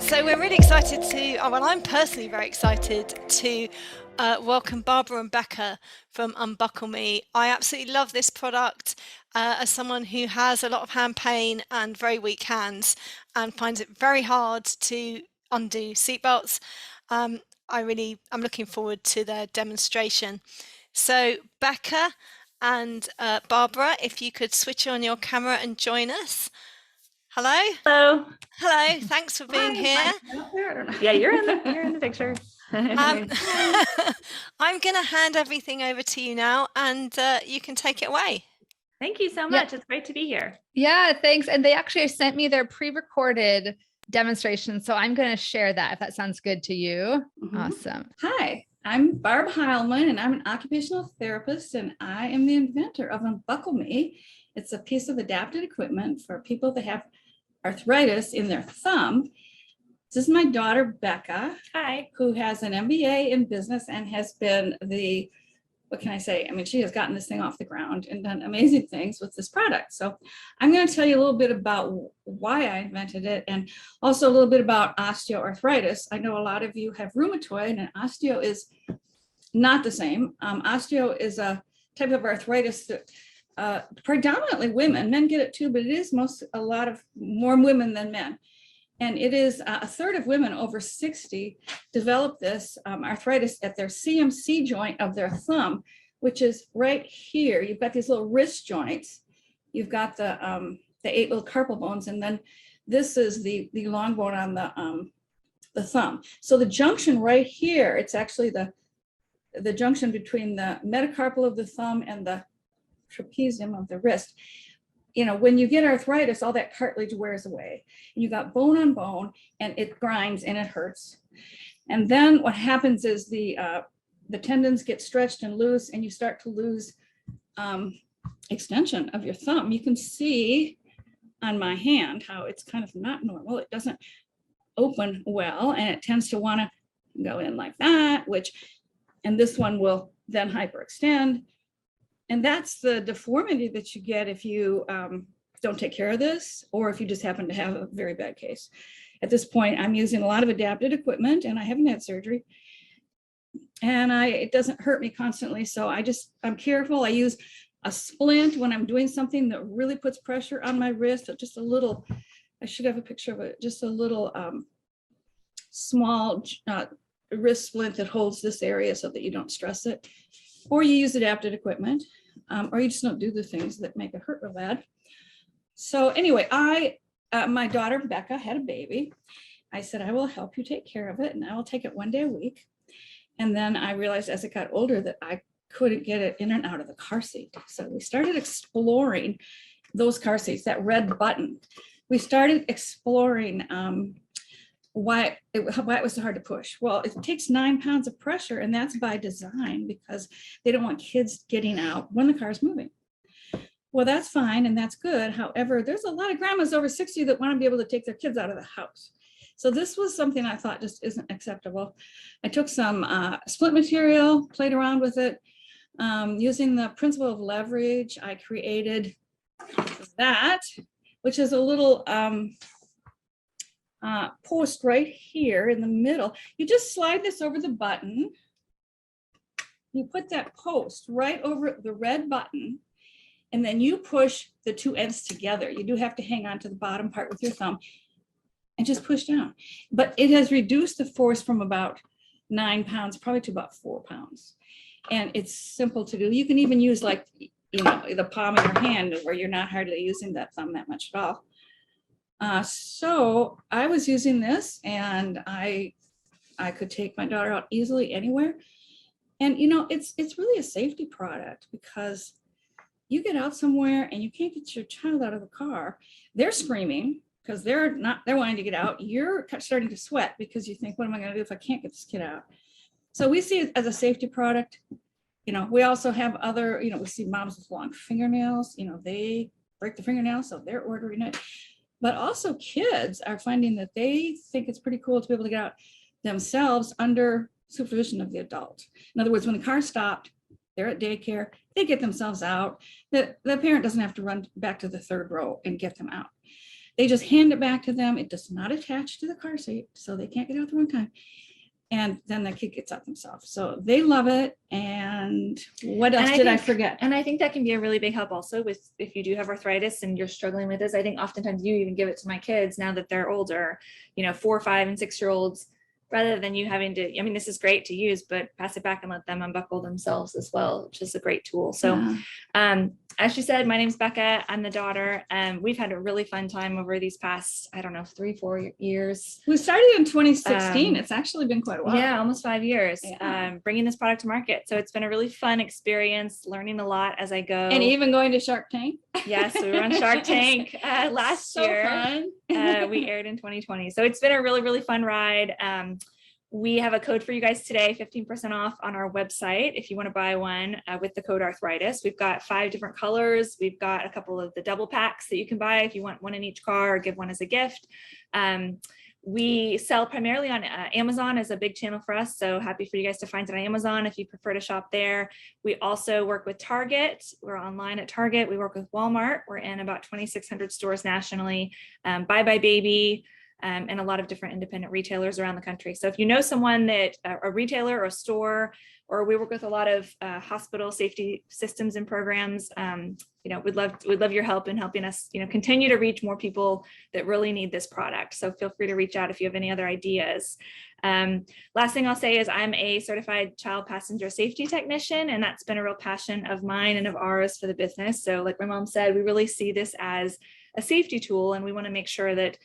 So we're really excited to, well, I'm personally very excited to welcome Barbara and Becca from UnbuckleMe. I absolutely love this product as someone who has a lot of hand pain and very weak hands and finds it very hard to undo seatbelts. I'm looking forward to their demonstration. So Becca and Barbara, if you could switch on your camera and join us. Hello. Hello. Hello. Thanks for being here. Yeah, you're in the picture. I'm going to hand everything over to you now, and you can take it away. Thank you so much. It's great to be here. Yeah, thanks. And they actually sent me their pre-recorded demonstration, so I'm going to share that if that sounds good to you. Mm-hmm. Awesome. Hi, I'm Barb Heilman, and I'm an occupational therapist, and I am the inventor of UnbuckleMe. It's a piece of adapted equipment for people that have arthritis in their thumb. This is my daughter, Becca. Hi. Who has an MBA in business and has been what can I say? I mean, she has gotten this thing off the ground and done amazing things with this product. So I'm going to tell you a little bit about why I invented it and also a little bit about osteoarthritis. I know a lot of you have rheumatoid, and osteo is not the same. Osteo is a type of arthritis that predominantly women, men get it too, but it is a lot of more women than men. And it is a third of women over 60 develop this arthritis at their CMC joint of their thumb, which is right here. You've got these little wrist joints. You've got the 8 little carpal bones, and then this is the long bone on the thumb. So the junction right here, it's actually the junction between the metacarpal of the thumb and the trapezium of the wrist. You know, when you get arthritis, all that cartilage wears away. And you got bone on bone, and it grinds and it hurts. And then what happens is the tendons get stretched and loose, and you start to lose extension of your thumb. You can see on my hand how it's kind of not normal. It doesn't open well, and it tends to want to go in like that, and this one will then hyperextend. And that's the deformity that you get if you don't take care of this, or if you just happen to have a very bad case. At this point, I'm using a lot of adapted equipment, and I haven't had surgery. And it doesn't hurt me constantly, so I'm careful. I use a splint when I'm doing something that really puts pressure on my wrist. Just a little, I should have a picture of it, just a little small wrist splint that holds this area so that you don't stress it. Or you use adapted equipment, or you just don't do the things that make it hurt real bad. So anyway, my daughter, Becca, had a baby. I said, I will help you take care of it, and I will take it 1 day a week. And then I realized as it got older that I couldn't get it in and out of the car seat. So we started exploring those car seats, that red button. We started exploring why it was so hard to push. Well, it takes 9 pounds of pressure, and that's by design because they don't want kids getting out when the car is moving. Well, that's fine and that's good. However, there's a lot of grandmas over 60 that want to be able to take their kids out of the house. So this was something I thought just isn't acceptable. I took some splint material, played around with it. Using the principle of leverage, I created that, which is a little post right here in the middle. You just slide this over the button. You put that post right over the red button, and then you push the two ends together. You do have to hang on to the bottom part with your thumb and just push down. But it has reduced the force from about 9 pounds, probably to about 4 pounds. And it's simple to do. You can even use the palm of your hand where you're not hardly using that thumb that much at all. So I was using this, and I could take my daughter out easily anywhere. And it's really a safety product because you get out somewhere and you can't get your child out of the car. They're screaming because they're wanting to get out. You're starting to sweat because you think, what am I going to do if I can't get this kid out? So we see it as a safety product. We also have other, we see moms with long fingernails, they break the fingernails, so they're ordering it. But also kids are finding that they think it's pretty cool to be able to get out themselves under supervision of the adult. In other words, when the car stopped, they're at daycare, they get themselves out. The parent doesn't have to run back to the third row and get them out. They just hand it back to them. It does not attach to the car seat, so they can't get out the wrong time. And then the kid gets out themselves. So they love it. And what else did I forget? And I think that can be a really big help also with, if you do have arthritis and you're struggling with this. I think oftentimes you even give it to my kids now that they're older, 4, 5, and 6-year-olds, rather than you having to, I mean, this is great to use, but pass it back and let them unbuckle themselves as well, which is a great tool. So, as she said, my name's Becca. I'm the daughter. We've had a really fun time over these past, 3-4 years. We started in 2016. It's actually been quite a while. Yeah, almost 5 years, Yeah. Bringing this product to market. So it's been a really fun experience, learning a lot as I go. And even going to Shark Tank. Yes, we were on Shark Tank last year. Fun. We aired in 2020. So it's been a really, really fun ride. We have a code for you guys today, 15% off on our website if you want to buy one with the code arthritis. We've got 5 different colors. We've got a couple of the double packs that you can buy if you want one in each car or give one as a gift. We sell primarily on Amazon as a big channel for us. So happy for you guys to find it on Amazon if you prefer to shop there. We also work with Target. We're online at Target. We work with Walmart. We're in about 2,600 stores nationally. Bye Bye Baby. And a lot of different independent retailers around the country. So if you know someone that a retailer or a store, or we work with a lot of hospital safety systems and programs, we'd love your help in helping us, continue to reach more people that really need this product. So feel free to reach out if you have any other ideas. Last thing I'll say is I'm a certified child passenger safety technician, and that's been a real passion of mine and of ours for the business. So like my mom said, we really see this as a safety tool, and we want to make sure that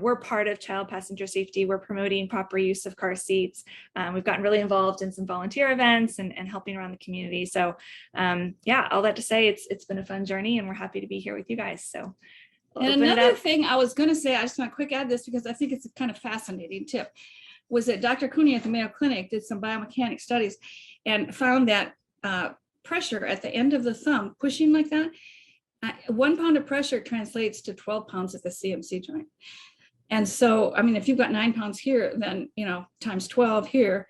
we're part of child passenger safety. We're promoting proper use of car seats. We've gotten really involved in some volunteer events and helping around the community. So all that to say, it's been a fun journey, and we're happy to be here with you guys. So and another thing I was going to say, I just want to quick add this because I think it's a kind of fascinating tip, was that Dr. Cooney at the Mayo Clinic did some biomechanics studies and found that pressure at the end of the thumb, pushing like that, 1 pound of pressure translates to 12 pounds at the CMC joint. And so, I mean, if you've got 9 pounds here, then, times 12 here.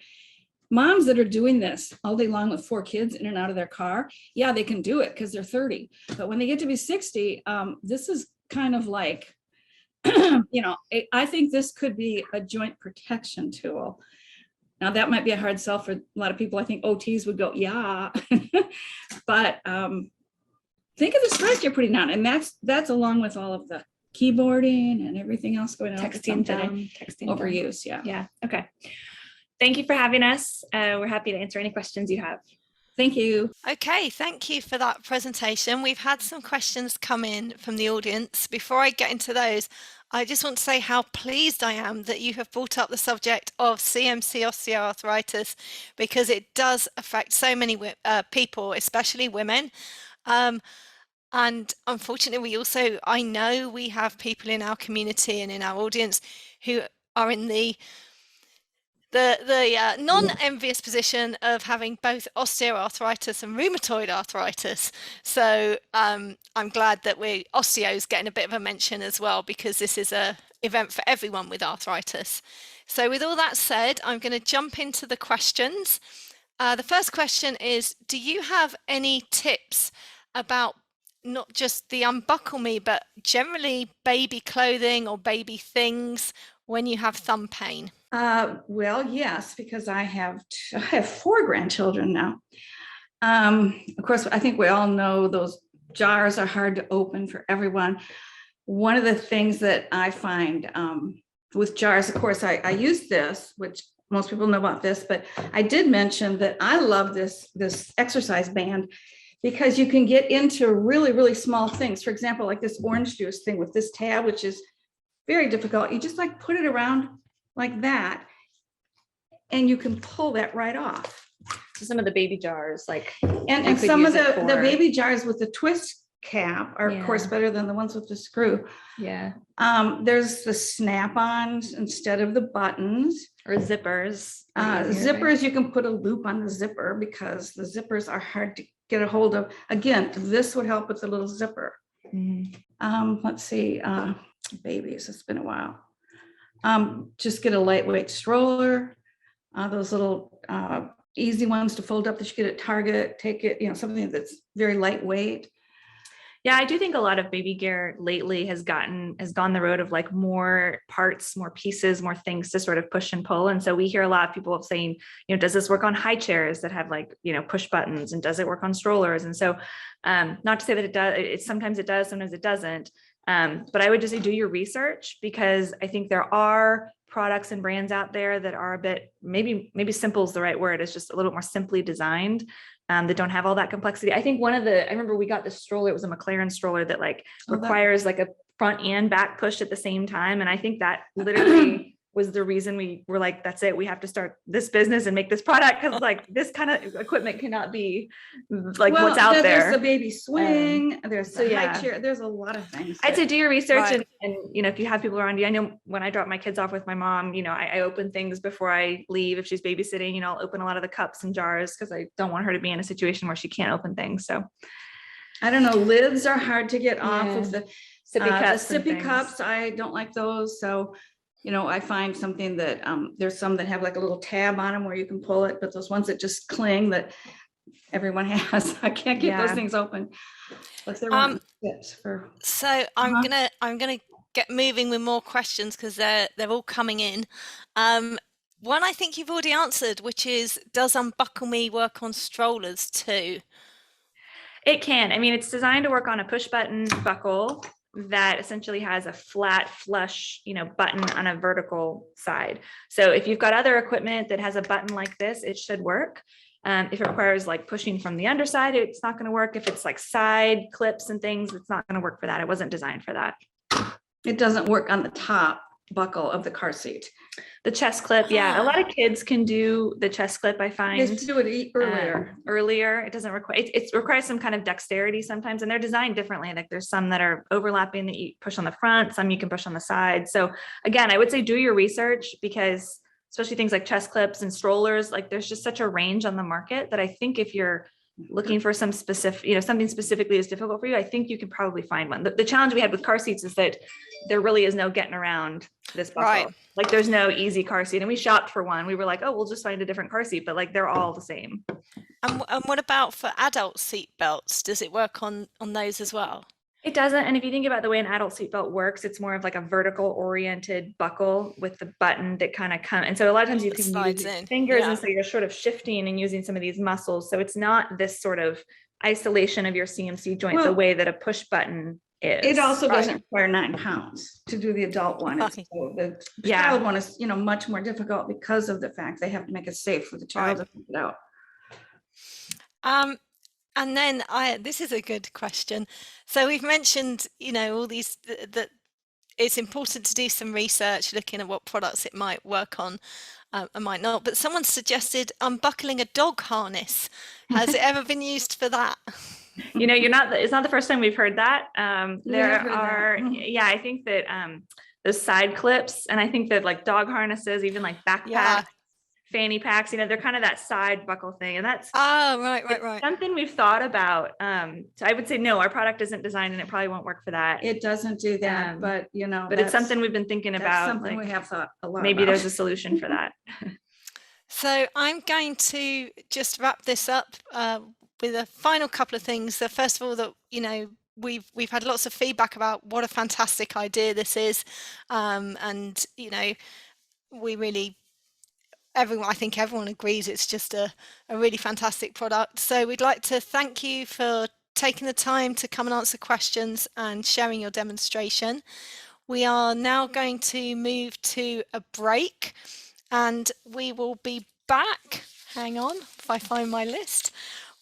Moms that are doing this all day long with 4 kids in and out of their car, yeah, they can do it because they're 30. But when they get to be 60, this is kind of like, I think this could be a joint protection tool. Now, that might be a hard sell for a lot of people. I think OTs would go, yeah. But think of the stress you're putting on. And that's along with all of the keyboarding and everything else going on. Texting overuse. Yeah. Yeah. Okay. Thank you for having us. We're happy to answer any questions you have. Thank you. Okay, thank you for that presentation. We've had some questions come in from the audience. Before I get into those, I just want to say how pleased I am that you have brought up the subject of CMC osteoarthritis, because it does affect so many people, especially women. And unfortunately, I know we have people in our community and in our audience who are in the non-envious position of having both osteoarthritis and rheumatoid arthritis. So I'm glad that osteo's getting a bit of a mention as well, because this is a event for everyone with arthritis. So with all that said, I'm going to jump into the questions. The first question is, do you have any tips about not just the UnbuckleMe, but generally baby clothing or baby things when you have thumb pain? Well, yes, because I have 4 grandchildren now. Of course, I think we all know those jars are hard to open for everyone. One of the things that I find with jars, of course, I use this, which most people know about this, but I did mention that I love this exercise band, because you can get into really, really small things. For example, like this orange juice thing with this tab, which is very difficult. You just like put it around like that, and you can pull that right off. So some of the baby jars, and some of the baby jars with the twist cap are of course better than the ones with the screw. Yeah. There's the snap-ons instead of the buttons. Or zippers. Zippers, you can put a loop on the zipper, because the zippers are hard to get a hold of. Again, this would help with the little zipper. Mm-hmm. Let's see, babies, it's been a while. Just get a lightweight stroller, those little easy ones to fold up that you get at Target. Take it, something that's very lightweight. Yeah, I do think a lot of baby gear lately has gone the road of like more parts, more pieces, more things to sort of push and pull. And so we hear a lot of people saying, does this work on high chairs that have like, push buttons, and does it work on strollers? And so not to say that it does, sometimes it does, sometimes it doesn't. But I would just say do your research, because I think there are products and brands out there that are a bit, maybe simple is the right word. It's just a little bit more simply designed. That don't have all that complexity. I think I remember we got this stroller, it was a McLaren stroller that like requires like a front and back push at the same time. And I think that literally was the reason we were like, that's it, we have to start this business and make this product, because like this kind of equipment cannot be like what's out there. There's the baby swing, there's the high chair, there's a lot of things. I'd say do your research, and if you have people around you. I know when I drop my kids off with my mom, I open things before I leave. If she's babysitting, I'll open a lot of the cups and jars, because I don't want her to be in a situation where she can't open things. So I don't know, lids are hard to get off of the sippy cups. I don't like those. So I find something that there's some that have like a little tab on them where you can pull it, but those ones that just cling that everyone has, I can't get those things open. But there are tips for. So I'm gonna get moving with more questions, because they're all coming in. One I think you've already answered, which is, does UnbuckleMe work on strollers too? It can. I mean, it's designed to work on a push button buckle that essentially has a flat flush, button on a vertical side. So if you've got other equipment that has a button like this, it should work. If it requires like pushing from the underside, it's not going to work. If it's like side clips and things, it's not going to work for that. It wasn't designed for that. It doesn't work on the top buckle of the car seat. The chest clip, yeah. A lot of kids can do the chest clip, I find. They do it earlier. It doesn't require, it requires some kind of dexterity sometimes, and they're designed differently. Like there's some that are overlapping that you push on the front, some you can push on the side. So again, I would say do your research, because especially things like chest clips and strollers, like there's just such a range on the market that I think if you're looking for some specific, something specifically is difficult for you, I think you can probably find one. The challenge we had with car seats is that there really is no getting around this buckle. Right. Like there's no easy car seat, and we shopped for one. We were like, oh, we'll just find a different car seat, but like they're all the same. And what about for adult seat belts? Does it work on those as well? It doesn't. And if you think about the way an adult seatbelt works, it's more of like a vertical oriented buckle with the button that kind of comes. And so a lot of times you can use your fingers. And so you're sort of shifting and using some of these muscles. So it's not this sort of isolation of your CMC joint the way that a push button is. It also doesn't require 9 pounds to do the adult one. So the child one is, much more difficult because of the fact they have to make it safe for the child to pick it out. And then this is a good question. So we've mentioned, all these, that it's important to do some research, looking at what products it might work on and might not. But someone suggested unbuckling a dog harness. Has it ever been used for that? It's not the first time we've heard that. There are, I think that those side clips, and I think that like dog harnesses, even like backpacks, fanny packs, they're kind of that side buckle thing. And that's right. something we've thought about. So I would say, no, our product isn't designed and it probably won't work for that. It doesn't do that, but but it's something we've been thinking about. Something we have thought a lot maybe about. There's a solution for that. So I'm going to just wrap this up with a final couple of things. So first of all, that, we've had lots of feedback about what a fantastic idea this is. And, we really, I think everyone agrees it's just a really fantastic product. So we'd like to thank you for taking the time to come and answer questions and sharing your demonstration. We are now going to move to a break, and we will be back. Hang on, if I find my list.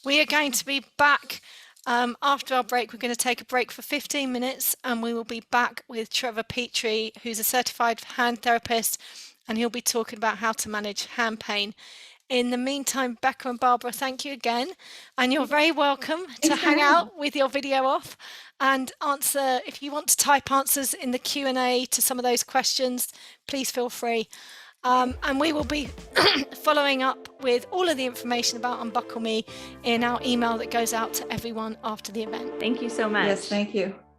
We are going to be back after our break. We're going to take a break for 15 minutes, and we will be back with Trevor Petrie, who's a certified hand therapist, and he'll be talking about how to manage hand pain. In the meantime, Becca and Barbara, thank you again. And you're very welcome to hang out with your video off and answer. If you want to type answers in the Q&A to some of those questions, please feel free. And we will be following up with all of the information about UnbuckleMe in our email that goes out to everyone after the event. Thank you so much. Yes, thank you.